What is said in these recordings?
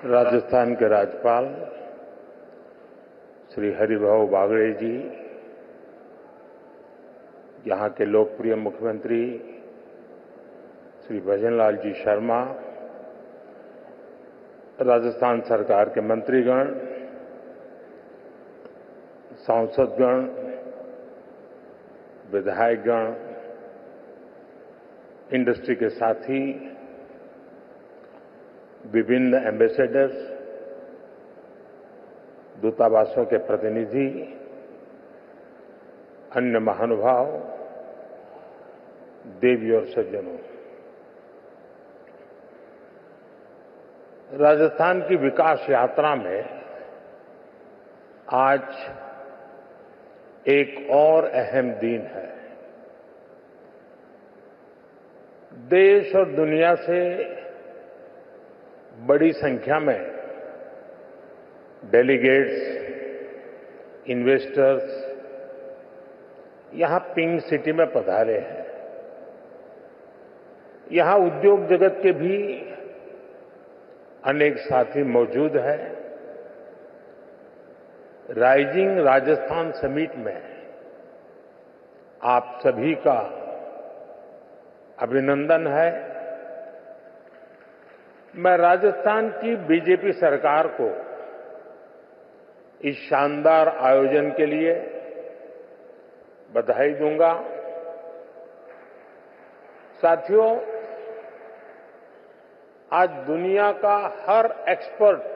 राजस्थान के राज्यपाल श्री हरिभाऊ बागड़े जी, यहाँ के लोकप्रिय मुख्यमंत्री श्री भजनलाल जी शर्मा, राजस्थान सरकार के मंत्रीगण, सांसदगण, विधायकगण, इंडस्ट्री के साथी, विभिन्न एम्बेसडर्स, दूतावासों के प्रतिनिधि, अन्य महानुभाव, देवी और सज्जनों, राजस्थान की विकास यात्रा में आज एक और अहम दिन है। देश और दुनिया से बड़ी संख्या में डेलीगेट्स, इन्वेस्टर्स यहां पिंक सिटी में पधारे हैं। यहां उद्योग जगत के भी अनेक साथी मौजूद हैं। राइजिंग राजस्थान समिट में आप सभी का अभिनंदन है। मैं राजस्थान की बीजेपी सरकार को इस शानदार आयोजन के लिए बधाई दूंगा। साथियों, आज दुनिया का हर एक्सपर्ट,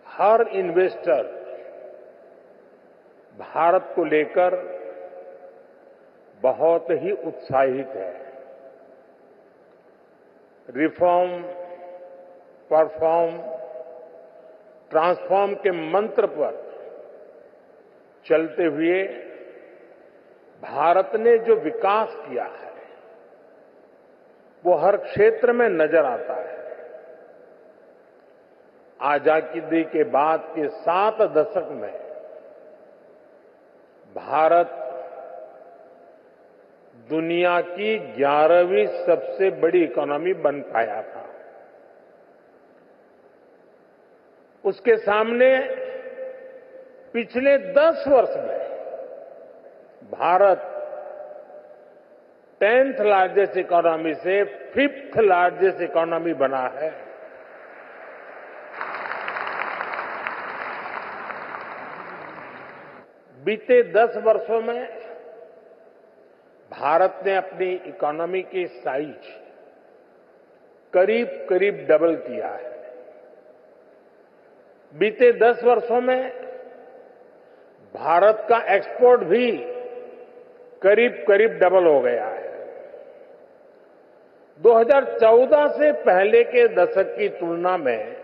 हर इन्वेस्टर भारत को लेकर बहुत ही उत्साहित है। रिफॉर्म, परफॉर्म, ट्रांसफॉर्म के मंत्र पर चलते हुए भारत ने जो विकास किया है वो हर क्षेत्र में नजर आता है। आजादी के बाद के 7 दशक में भारत दुनिया की 11वीं सबसे बड़ी इकोनॉमी बन पाया था। उसके सामने पिछले 10 वर्ष में भारत 10th लार्जेस्ट इकोनॉमी से 5th लार्जेस्ट इकोनॉमी बना है। बीते 10 वर्षों में भारत ने अपनी इकोनॉमी की साइज करीब करीब डबल किया है। बीते 10 वर्षों में भारत का एक्सपोर्ट भी करीब करीब डबल हो गया है। 2014 से पहले के दशक की तुलना में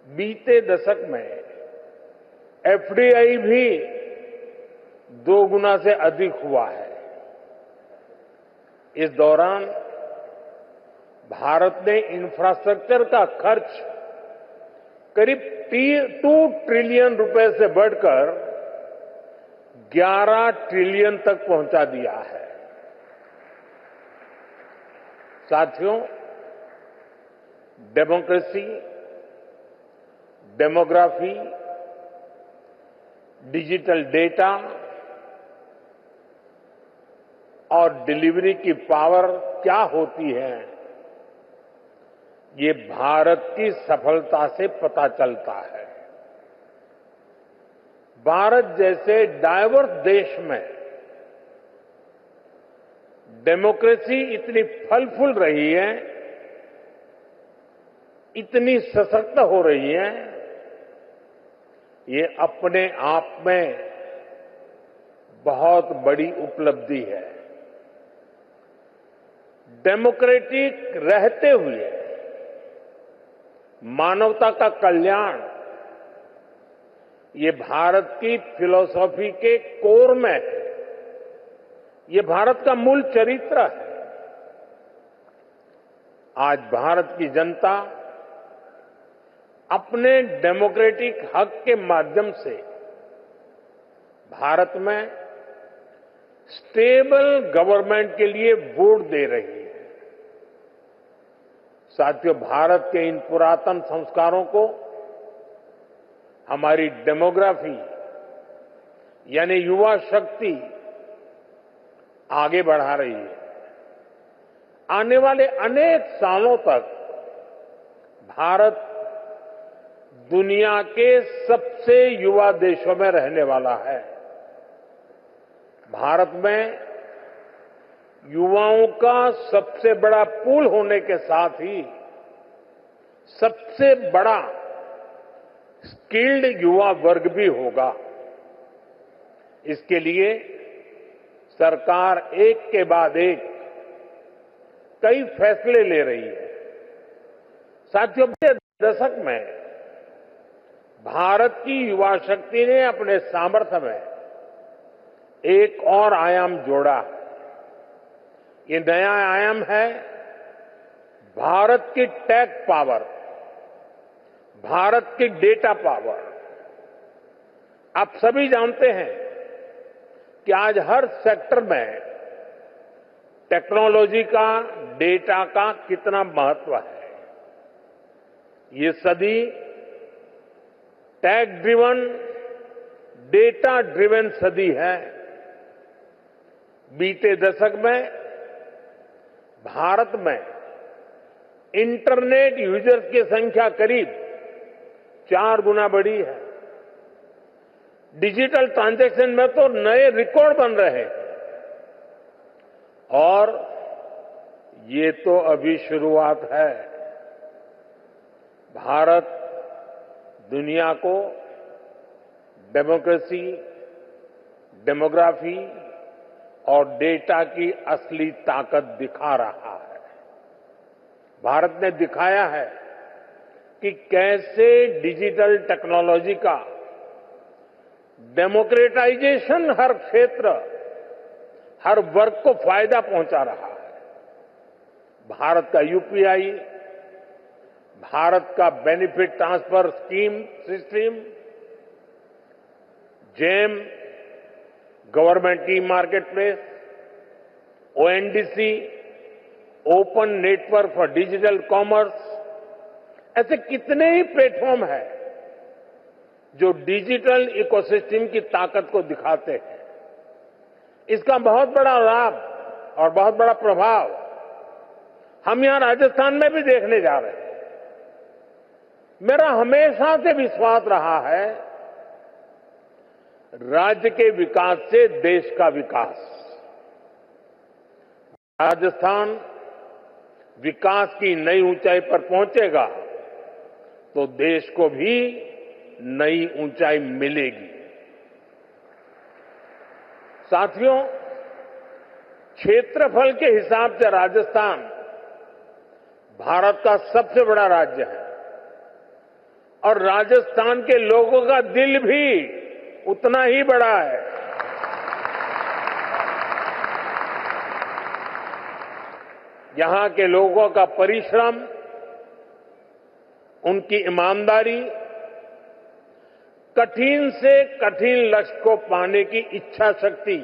बीते दशक में एफडीआई भी 2 गुना से अधिक हुआ है। इस दौरान भारत ने इंफ्रास्ट्रक्चर का खर्च करीब 2 ट्रिलियन रुपए से बढ़कर 11 ट्रिलियन तक पहुंचा दिया है। साथियों, डेमोक्रेसी, डेमोग्राफी, डिजिटल डेटा और डिलीवरी की पावर क्या होती है, ये भारत की सफलता से पता चलता है। भारत जैसे डाइवर्स देश में डेमोक्रेसी इतनी फल फूल रही है, इतनी सशक्त हो रही है, ये अपने आप में बहुत बड़ी उपलब्धि है। डेमोक्रेटिक रहते हुए मानवता का कल्याण, ये भारत की फिलॉसफी के कोर में है। ये भारत का मूल चरित्र है। आज भारत की जनता अपने डेमोक्रेटिक हक के माध्यम से भारत में स्टेबल गवर्नमेंट के लिए वोट दे रही है। साथियों, भारत के इन पुरातन संस्कारों को हमारी डेमोग्राफी यानी युवा शक्ति आगे बढ़ा रही है। आने वाले अनेक सालों तक भारत दुनिया के सबसे युवा देशों में रहने वाला है। भारत में युवाओं का सबसे बड़ा पूल होने के साथ ही सबसे बड़ा स्किल्ड युवा वर्ग भी होगा। इसके लिए सरकार एक के बाद एक कई फैसले ले रही है। साथियों, पिछले दशक में भारत की युवा शक्ति ने अपने सामर्थ्य में एक और आयाम जोड़ा। ये नया आयाम है भारत की टेक पावर, भारत की डेटा पावर। आप सभी जानते हैं कि आज हर सेक्टर में टेक्नोलॉजी का, डेटा का कितना महत्व है। ये सदी टेक ड्रिवन, डेटा ड्रिवन सदी है। बीते दशक में भारत में इंटरनेट यूजर्स की संख्या करीब 4 गुना बढ़ी है। डिजिटल ट्रांजैक्शन में तो नए रिकॉर्ड बन रहे हैं। और ये तो अभी शुरुआत है। भारत दुनिया को डेमोक्रेसी, डेमोग्राफी और डेटा की असली ताकत दिखा रहा है। भारत ने दिखाया है कि कैसे डिजिटल टेक्नोलॉजी का डेमोक्रेटाइजेशन हर क्षेत्र, हर वर्ग को फायदा पहुंचा रहा है। भारत का यूपीआई, भारत का benefit transfer scheme system, GeM, government e market place, ONDC, open network for digital commerce, ऐसे कितने ही प्लेटफॉर्म हैं जो डिजिटल इकोसिस्टम की ताकत को दिखाते हैं। इसका बहुत बड़ा लाभ और बहुत बड़ा प्रभाव हम यहां राजस्थान में भी देखने जा रहे हैं। मेरा हमेशा से विश्वास रहा है, राज्य के विकास से देश का विकास। राजस्थान विकास की नई ऊंचाई पर पहुंचेगा तो देश को भी नई ऊंचाई मिलेगी। साथियों, क्षेत्रफल के हिसाब से राजस्थान भारत का सबसे बड़ा राज्य है और राजस्थान के लोगों का दिल भी उतना ही बड़ा है। यहां के लोगों का परिश्रम, उनकी ईमानदारी, कठिन से कठिन लक्ष्य को पाने की इच्छा शक्ति,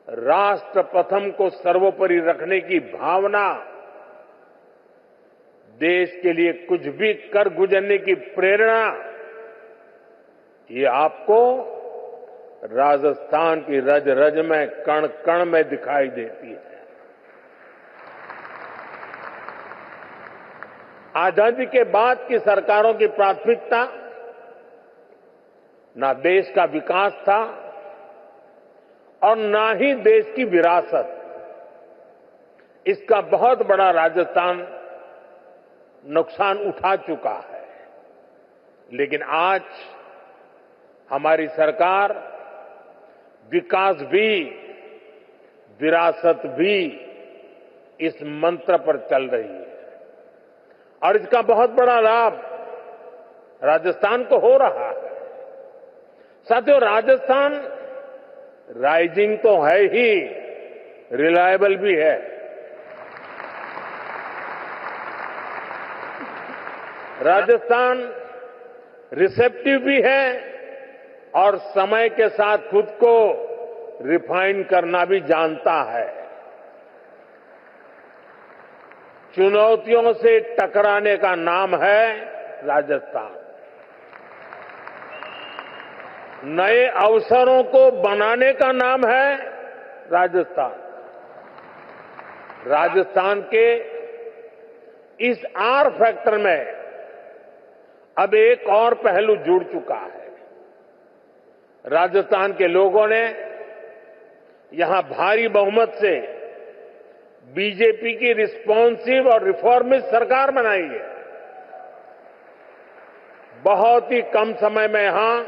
राष्ट्र प्रथम को सर्वोपरि रखने की भावना, देश के लिए कुछ भी कर गुजरने की प्रेरणा, ये आपको राजस्थान की रज रज में, कण कण में दिखाई देती है। आजादी के बाद की सरकारों की प्राथमिकता ना देश का विकास था और ना ही देश की विरासत। इसका बहुत बड़ा राजस्थान नुकसान उठा चुका है। लेकिन आज हमारी सरकार विकास भी, विरासत भी, इस मंत्र पर चल रही है और इसका बहुत बड़ा लाभ राजस्थान को हो रहा है। साथियों, राजस्थान राइजिंग तो है ही, रिलायबल भी है। राजस्थान रिसेप्टिव भी है और समय के साथ खुद को रिफाइन करना भी जानता है। चुनौतियों से टकराने का नाम है राजस्थान। नए अवसरों को बनाने का नाम है राजस्थान। राजस्थान के इस आर फैक्टर में अब एक और पहलू जुड़ चुका है। राजस्थान के लोगों ने यहां भारी बहुमत से बीजेपी की रिस्पॉन्सिव और रिफॉर्मिस्ट सरकार बनाई है। बहुत ही कम समय में यहां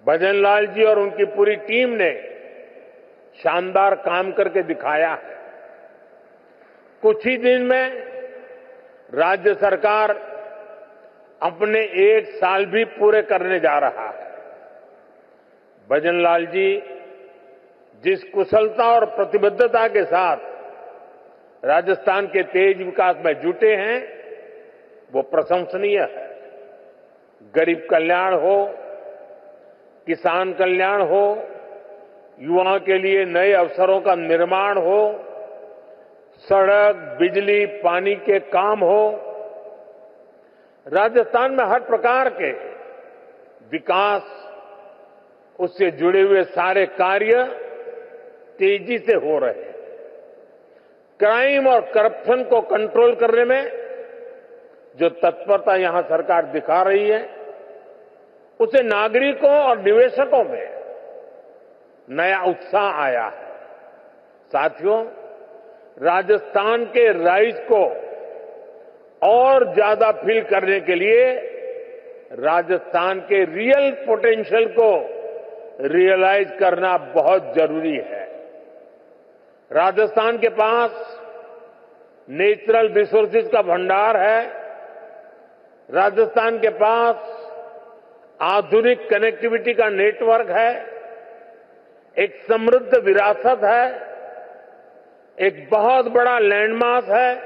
भजनलाल जी और उनकी पूरी टीम ने शानदार काम करके दिखाया है। कुछ ही दिन में राज्य सरकार अपने 1 साल भी पूरे करने जा रहा है। भजनलाल जी जिस कुशलता और प्रतिबद्धता के साथ राजस्थान के तेज विकास में जुटे हैं, वो प्रशंसनीय है। गरीब कल्याण हो, किसान कल्याण हो, युवाओं के लिए नए अवसरों का निर्माण हो, सड़क, बिजली, पानी के काम हो, राजस्थान में हर प्रकार के विकास, उससे जुड़े हुए सारे कार्य तेजी से हो रहे हैं। क्राइम और करप्शन को कंट्रोल करने में जो तत्परता यहां सरकार दिखा रही है, उससे नागरिकों और निवेशकों में नया उत्साह आया है। साथियों, राजस्थान के राइज को और ज्यादा फील करने के लिए राजस्थान के रियल पोटेंशियल को रियलाइज करना बहुत जरूरी है। राजस्थान के पास नेचुरल रिसोर्सेज का भंडार है। राजस्थान के पास आधुनिक कनेक्टिविटी का नेटवर्क है। एक समृद्ध विरासत है। एक बहुत बड़ा लैंडमास है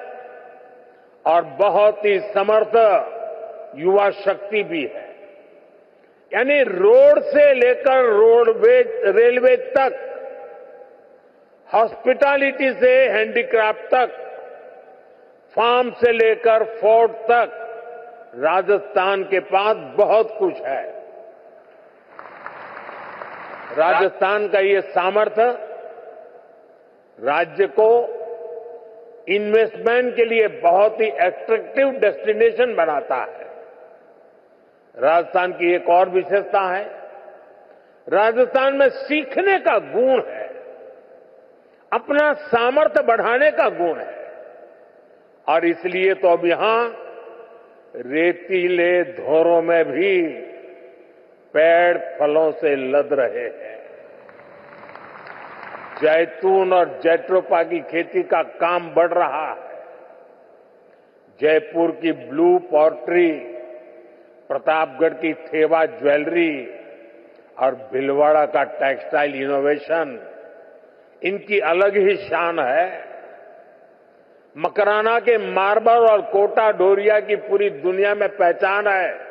और बहुत ही समर्थ युवा शक्ति भी है। यानी रोड से लेकर रेलवे तक, हॉस्पिटैलिटी से हैंडीक्राफ्ट तक, फार्म से लेकर फोर्ट तक, राजस्थान के पास बहुत कुछ है। राजस्थान का ये सामर्थ्य राज्य को इन्वेस्टमेंट के लिए बहुत ही एट्रैक्टिव डेस्टिनेशन बनाता है। राजस्थान की एक और विशेषता है, राजस्थान में सीखने का गुण है, अपना सामर्थ्य बढ़ाने का गुण है। और इसलिए तो अब यहां रेतीले धोरों में भी पेड़ फलों से लद रहे हैं। जैतून और जैट्रोपा की खेती का काम बढ़ रहा है। जयपुर की ब्लू पॉटरी, प्रतापगढ़ की थेवा ज्वेलरी और भीलवाड़ा का टेक्सटाइल इनोवेशन, इनकी अलग ही शान है। मकराना के मार्बल और कोटा डोरिया की पूरी दुनिया में पहचान है।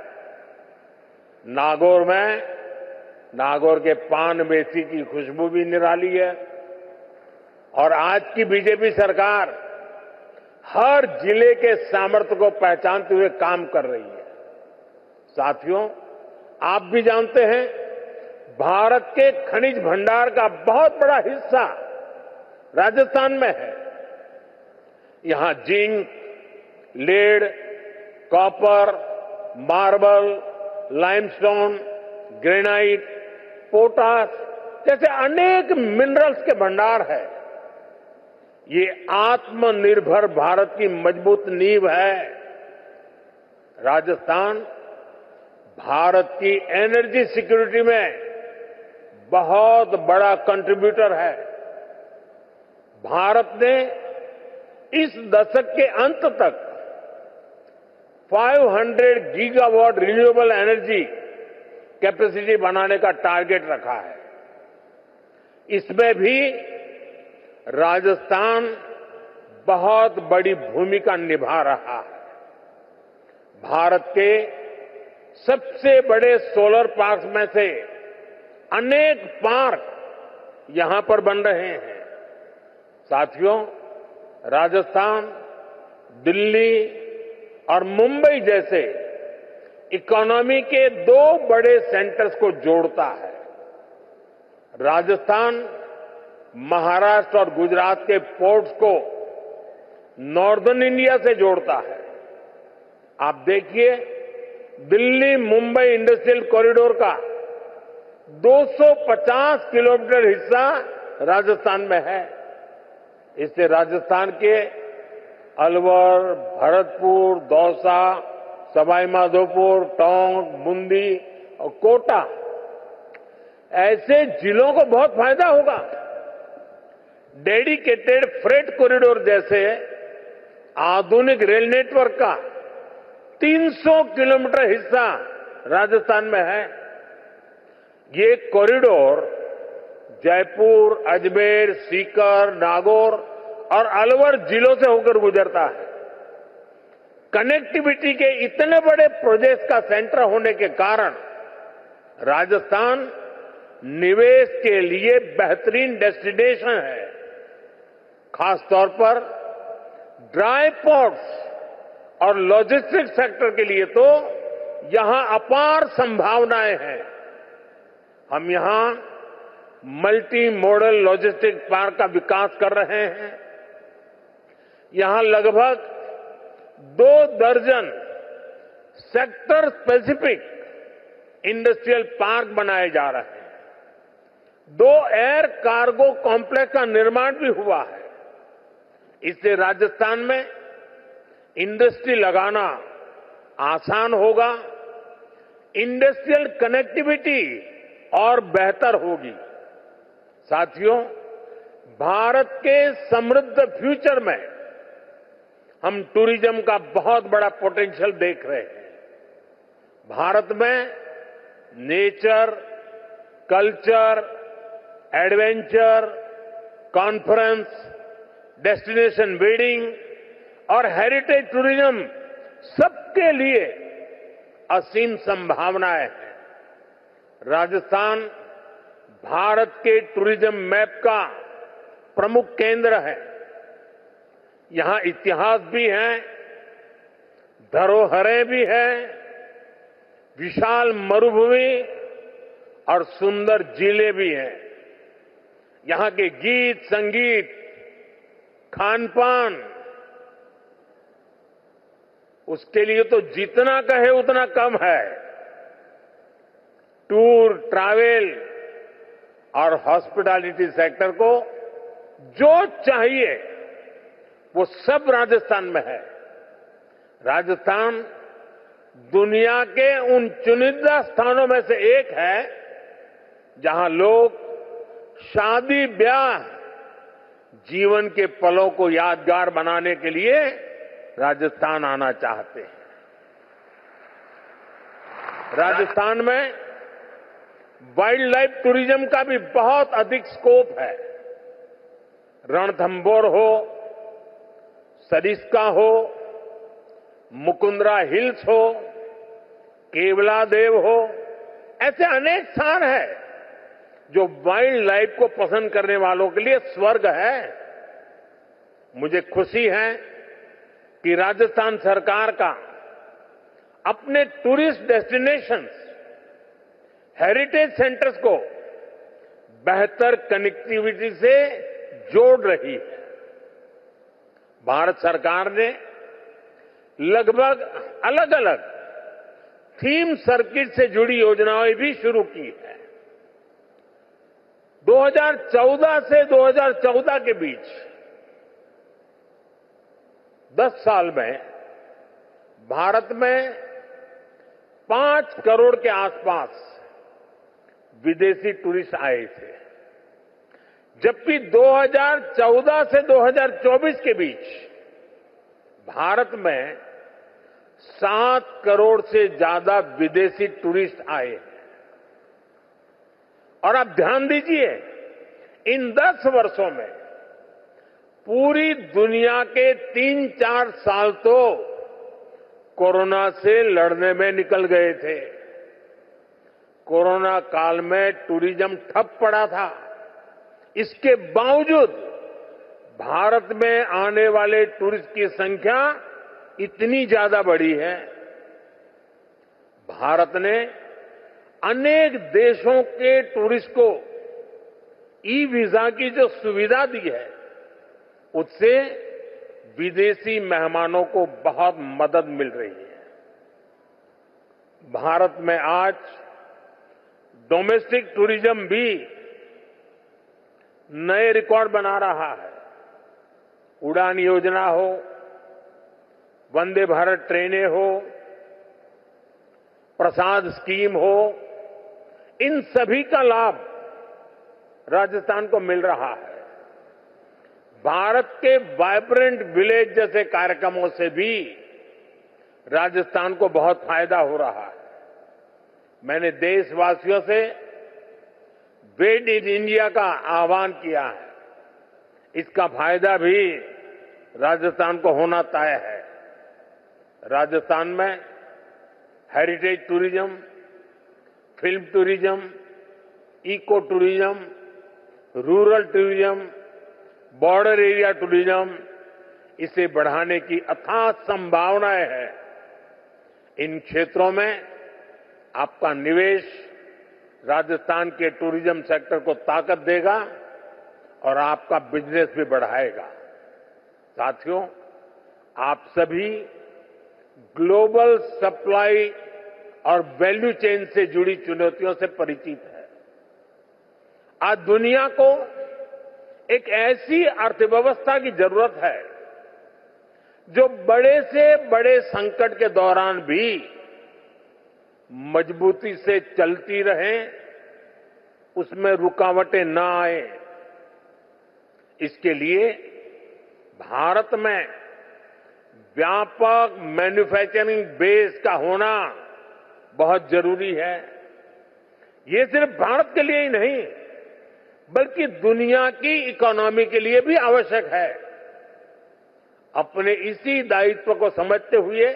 नागौर के पान मेथी की खुशबू भी निराली है। और आज की बीजेपी सरकार हर जिले के सामर्थ्य को पहचानते हुए काम कर रही है। साथियों, आप भी जानते हैं, भारत के खनिज भंडार का बहुत बड़ा हिस्सा राजस्थान में है। यहां zinc, lead, copper, marble, limestone, granite, potash जैसे अनेक मिनरल्स के भंडार है। ये आत्मनिर्भर भारत की मजबूत नींव है। राजस्थान भारत की एनर्जी सिक्योरिटी में बहुत बड़ा कंट्रीब्यूटर है। भारत ने इस दशक के अंत तक 500 गीगावाट रिन्यूएबल एनर्जी कैपेसिटी बनाने का टारगेट रखा है। इसमें भी राजस्थान बहुत बड़ी भूमिका निभा रहा है। भारत के सबसे बड़े सोलर पार्क में से अनेक पार्क यहां पर बन रहे हैं। साथियों, राजस्थान दिल्ली और मुंबई जैसे इकोनॉमी के दो बड़े सेंटर्स को जोड़ता है। राजस्थान महाराष्ट्र और गुजरात के पोर्ट्स को नॉर्दर्न इंडिया से जोड़ता है। आप देखिए, दिल्ली मुंबई इंडस्ट्रियल कॉरिडोर का 250 किलोमीटर हिस्सा राजस्थान में है। इससे राजस्थान के अलवर, भरतपुर, दौसा, सवाई माधोपुर, टोंक, बूंदी और कोटा ऐसे जिलों को बहुत फायदा होगा। डेडिकेटेड फ्रेट कॉरिडोर जैसे आधुनिक रेल नेटवर्क का 300 किलोमीटर हिस्सा राजस्थान में है। ये कॉरिडोर जयपुर, अजमेर, सीकर, नागौर और अलवर जिलों से होकर गुजरता है। कनेक्टिविटी के इतने बड़े प्रोजेक्ट्स का सेंटर होने के कारण राजस्थान निवेश के लिए बेहतरीन डेस्टिनेशन है। खासतौर पर ड्राई पोर्ट्स और लॉजिस्टिक्स सेक्टर के लिए तो यहां अपार संभावनाएं हैं। हम यहां मल्टी मॉडल लॉजिस्टिक पार्क का विकास कर रहे हैं। यहां लगभग 2 दर्जन सेक्टर स्पेसिफिक इंडस्ट्रियल पार्क बनाए जा रहे हैं। 2 एयर कार्गो कॉम्प्लेक्स का निर्माण भी हुआ है। इससे राजस्थान में इंडस्ट्री लगाना आसान होगा, इंडस्ट्रियल कनेक्टिविटी और बेहतर होगी। साथियों, भारत के समृद्ध फ्यूचर में हम टूरिज्म का बहुत बड़ा पोटेंशियल देख रहे हैं। भारत में nature, culture, adventure, conference, destination wedding और हेरिटेज टूरिज्म सबके लिए असीम संभावनाएं हैं। राजस्थान भारत के टूरिज्म मैप का प्रमुख केंद्र है। यहां इतिहास भी है, धरोहरें भी हैं, विशाल मरुभूमि और सुंदर जिले भी हैं। यहां के गीत, संगीत, खान पान, उसके लिए तो जितना कहे उतना कम है। टूर, ट्रैवल और हॉस्पिटैलिटी सेक्टर को जो चाहिए वो सब राजस्थान में है। राजस्थान दुनिया के उन चुनिंदा स्थानों में से एक है जहां लोग शादी ब्याह, जीवन के पलों को यादगार बनाने के लिए राजस्थान आना चाहते हैं। राजस्थान में वाइल्ड लाइफ टूरिज्म का भी बहुत अधिक स्कोप है। रणथंभौर हो, सरिस्का हो, मुकुंदरा हिल्स हो, केवलादेव हो, ऐसे अनेक स्थान हैं जो वाइल्ड लाइफ को पसंद करने वालों के लिए स्वर्ग है। मुझे खुशी है कि राजस्थान सरकार का अपने टूरिस्ट डेस्टिनेशंस, हेरिटेज सेंटर्स को बेहतर कनेक्टिविटी से जोड़ रही है। भारत सरकार ने लगभग अलग अलग थीम सर्किट से जुड़ी योजनाएं भी शुरू की है। 2014 से 2014 के बीच 10 साल में भारत में 5 करोड़ के आसपास विदेशी टूरिस्ट आए थे, जबकि 2014 से 2024 के बीच भारत में 7 करोड़ से ज्यादा विदेशी टूरिस्ट आए। और आप ध्यान दीजिए, इन 10 वर्षों में पूरी दुनिया के 3-4 साल तो कोरोना से लड़ने में निकल गए थे। कोरोना काल में टूरिज्म ठप पड़ा था। इसके बावजूद भारत में आने वाले टूरिस्ट की संख्या इतनी ज्यादा बढ़ी है, भारत ने अनेक देशों के टूरिस्ट को ई वीजा की जो सुविधा दी है, उससे विदेशी मेहमानों को बहुत मदद मिल रही है। भारत में आज डोमेस्टिक टूरिज्म भी नए रिकॉर्ड बना रहा है। उड़ान योजना हो, वंदे भारत ट्रेनें हो, प्रसाद स्कीम हो, इन सभी का लाभ राजस्थान को मिल रहा है। भारत के वाइब्रेंट विलेज जैसे कार्यक्रमों से भी राजस्थान को बहुत फायदा हो रहा है। मैंने देशवासियों से मेड इन इंडिया का आह्वान किया है। इसका फायदा भी राजस्थान को होना तय है। राजस्थान में heritage tourism, film tourism, eco tourism, rural tourism, border area tourism, इसे बढ़ाने की अथाह संभावनाएं हैं। इन क्षेत्रों में आपका निवेश राजस्थान के टूरिज्म सेक्टर को ताकत देगा और आपका बिजनेस भी बढ़ाएगा। साथियों, आप सभी ग्लोबल सप्लाई और वैल्यू चेन से जुड़ी चुनौतियों से परिचित हैं। आज दुनिया को एक ऐसी अर्थव्यवस्था की जरूरत है जो बड़े से बड़े संकट के दौरान भी मजबूती से चलती रहे, उसमें रुकावटें ना आए। इसके लिए भारत में व्यापक मैन्युफैक्चरिंग बेस का होना बहुत जरूरी है। ये सिर्फ भारत के लिए ही नहीं, बल्कि दुनिया की इकोनॉमी के लिए भी आवश्यक है। अपने इसी दायित्व को समझते हुए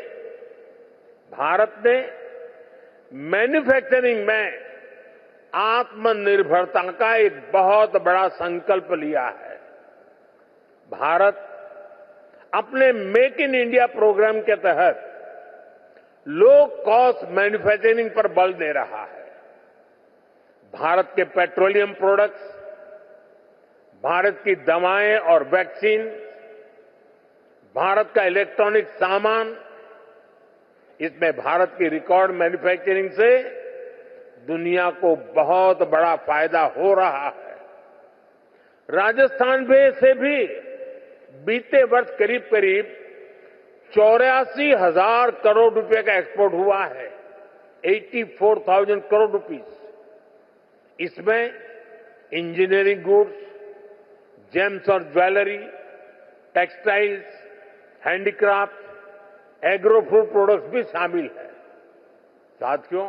भारत ने मैन्युफैक्चरिंग में आत्मनिर्भरता का एक बहुत बड़ा संकल्प लिया है। भारत अपने मेक इन इंडिया प्रोग्राम के तहत लो कॉस्ट मैन्युफैक्चरिंग पर बल दे रहा है। भारत के पेट्रोलियम प्रोडक्ट्स, भारत की दवाएं और वैक्सीन, भारत का इलेक्ट्रॉनिक सामान, इसमें भारत की रिकॉर्ड मैन्युफैक्चरिंग से दुनिया को बहुत बड़ा फायदा हो रहा है। राजस्थान में से भी बीते वर्ष करीब करीब 84,000 करोड़ रुपए का एक्सपोर्ट हुआ है। 84,000 करोड़ रुपीस। इसमें इंजीनियरिंग गुड्स, जेम्स और jewellery, textiles, handicraft, agro food products भी शामिल है। साथियों,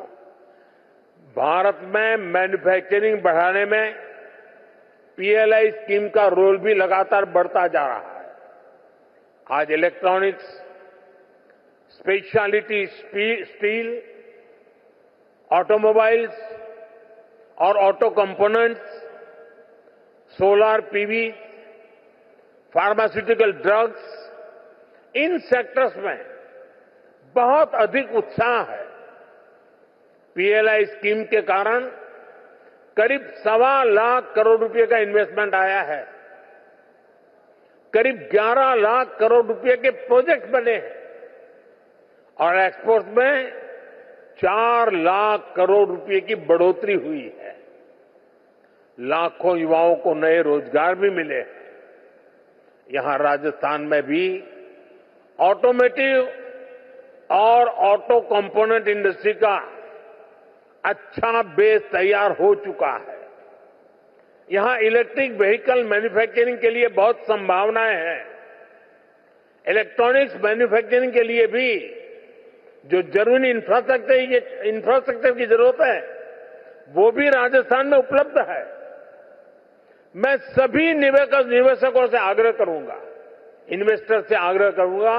भारत में मैन्युफैक्चरिंग बढ़ाने में पीएलआई स्कीम का रोल भी लगातार बढ़ता जा रहा है। आज इलेक्ट्रॉनिक्स, स्पेशलिटी स्टील, ऑटोमोबाइल्स और auto components, solar PV, pharmaceutical drugs, इन सेक्टर्स में बहुत अधिक उत्साह है। पीएलआई स्कीम के कारण करीब 1.25 लाख करोड़ रुपए का इन्वेस्टमेंट आया है। करीब 11 लाख करोड़ रुपए के प्रोजेक्ट बने हैं और एक्सपोर्ट में 4 लाख करोड़ रुपए की बढ़ोतरी हुई है। लाखों युवाओं को नए रोजगार भी मिले हैं। यहां राजस्थान में भी ऑटोमेटिव और ऑटो कंपोनेंट इंडस्ट्री का अच्छा बेस तैयार हो चुका है। यहां इलेक्ट्रिक व्हीकल मैन्युफैक्चरिंग के लिए बहुत संभावनाएं हैं। इलेक्ट्रॉनिक्स मैन्युफैक्चरिंग के लिए भी जो जरूरी इंफ्रास्ट्रक्चर की जरूरत है, वो भी राजस्थान में उपलब्ध है। मैं सभी निवेशकों से आग्रह करूंगा, इन्वेस्टर से आग्रह करूंगा,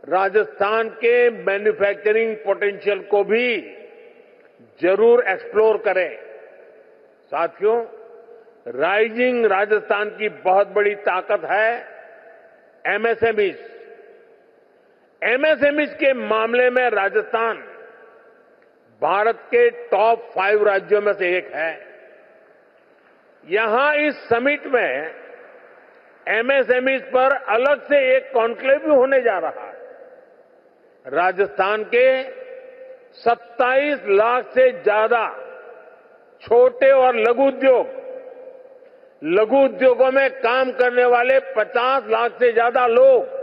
राजस्थान के मैन्युफैक्चरिंग पोटेंशियल को भी जरूर एक्सप्लोर करें। साथियों, राइजिंग राजस्थान की बहुत बड़ी ताकत है एमएसएमईज। एमएसएमई के मामले में राजस्थान भारत के टॉप 5 राज्यों में से एक है। यहां इस समिट में एमएसएमई पर अलग से एक कॉन्क्लेव भी होने जा रहा है। राजस्थान के 27 लाख से ज्यादा छोटे और लघु उद्योगों में काम करने वाले 50 लाख से ज्यादा लोग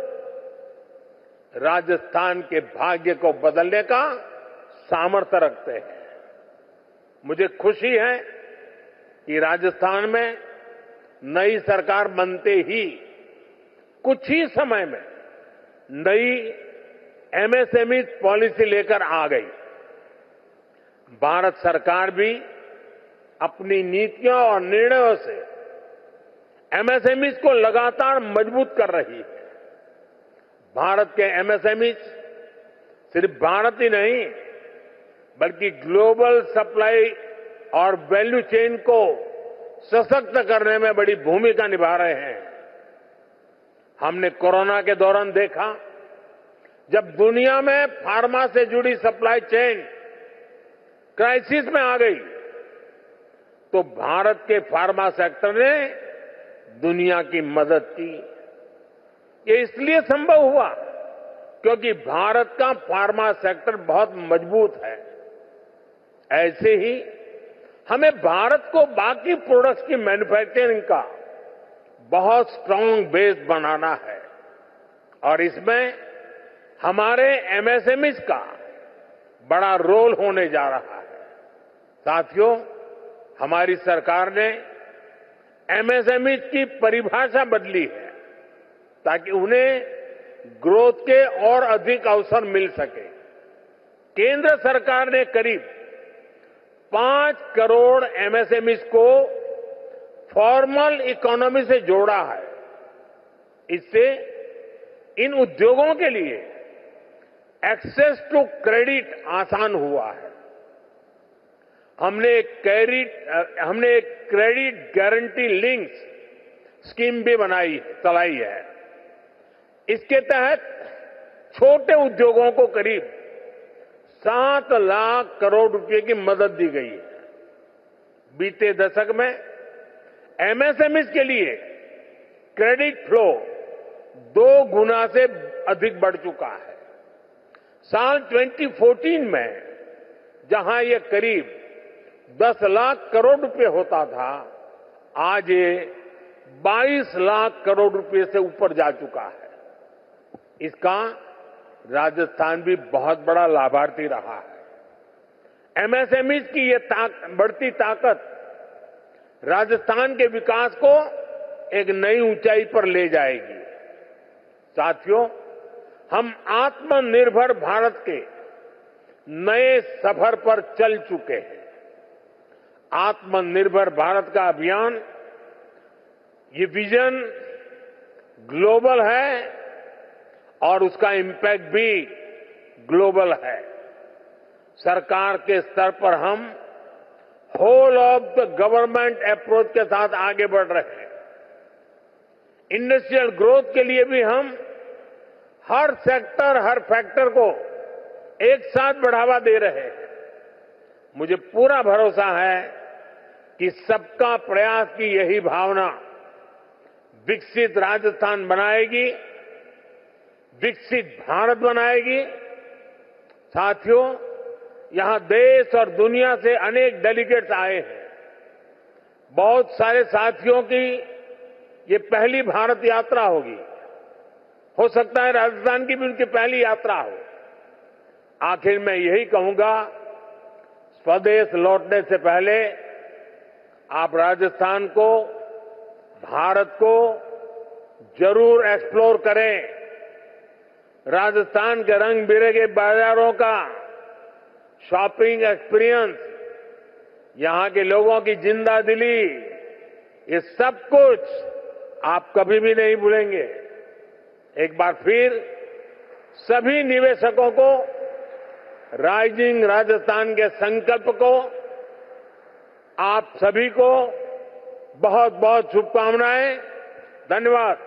राजस्थान के भाग्य को बदलने का सामर्थ्य रखते हैं। मुझे खुशी है कि राजस्थान में नई सरकार बनते ही कुछ ही समय में नई एमएसएमई पॉलिसी लेकर आ गई। भारत सरकार भी अपनी नीतियों और निर्णयों से एमएसएमई को लगातार मजबूत कर रही है। भारत के एमएसएमई सिर्फ भारत ही नहीं बल्कि ग्लोबल सप्लाई और वैल्यू चेन को सशक्त करने में बड़ी भूमिका निभा रहे हैं। हमने कोरोना के दौरान देखा, जब दुनिया में फार्मा से जुड़ी सप्लाई चेन क्राइसिस में आ गई, तो भारत के फार्मा सेक्टर ने दुनिया की मदद की। ये इसलिए संभव हुआ क्योंकि भारत का फार्मा सेक्टर बहुत मजबूत है। ऐसे ही हमें भारत को बाकी प्रोडक्ट्स की मैन्युफैक्चरिंग का बहुत स्ट्रांग बेस बनाना है और इसमें हमारे एमएसएमईज का बड़ा रोल होने जा रहा है। साथियों, हमारी सरकार ने एमएसएमईज की परिभाषा बदली है ताकि उन्हें ग्रोथ के और अधिक अवसर मिल सके। केंद्र सरकार ने करीब 5 करोड़ एमएसएमईज को फॉर्मल इकोनॉमी से जोड़ा है। इससे इन उद्योगों के लिए एक्सेस टू क्रेडिट आसान हुआ है। हमने एक क्रेडिट गारंटी लिंक्स स्कीम भी चलाई है। इसके तहत छोटे उद्योगों को करीब 7 लाख करोड़ रुपए की मदद दी गई है। बीते दशक में एमएसएमईज के लिए क्रेडिट फ्लो 2 गुना से अधिक बढ़ चुका है। साल 2014 में जहां ये करीब 10 लाख करोड़ रुपए होता था, आज ये 22 लाख करोड़ रुपए से ऊपर जा चुका है। इसका राजस्थान भी बहुत बड़ा लाभार्थी रहा है। एमएसएमईज की ये बढ़ती ताकत राजस्थान के विकास को एक नई ऊंचाई पर ले जाएगी। साथियों, हम आत्मनिर्भर भारत के नए सफर पर चल चुके हैं। आत्मनिर्भर भारत का अभियान, ये विजन ग्लोबल है और उसका इंपैक्ट भी ग्लोबल है। सरकार के स्तर पर हम whole of the government approach के साथ आगे बढ़ रहे हैं। इंडस्ट्रियल ग्रोथ के लिए भी हम हर सेक्टर, हर फैक्टर को एक साथ बढ़ावा दे रहे हैं। मुझे पूरा भरोसा है कि सबका प्रयास की यही भावना विकसित राजस्थान बनाएगी, विकसित भारत बनाएगी। साथियों, यहां देश और दुनिया से अनेक डेलीगेट्स आए हैं। बहुत सारे साथियों की ये पहली भारत यात्रा होगी। हो सकता है राजस्थान की भी उनकी पहली यात्रा हो। आखिर मैं यही कहूंगा, स्वदेश लौटने से पहले आप राजस्थान को, भारत को जरूर एक्सप्लोर करें। राजस्थान के रंग बिरंगे बाजारों का शॉपिंग एक्सपीरियंस, यहां के लोगों की जिंदा दिली, ये सब कुछ आप कभी भी नहीं भूलेंगे। एक बार फिर सभी निवेशकों को राइजिंग राजस्थान के संकल्प को, आप सभी को बहुत बहुत शुभकामनाएं। धन्यवाद।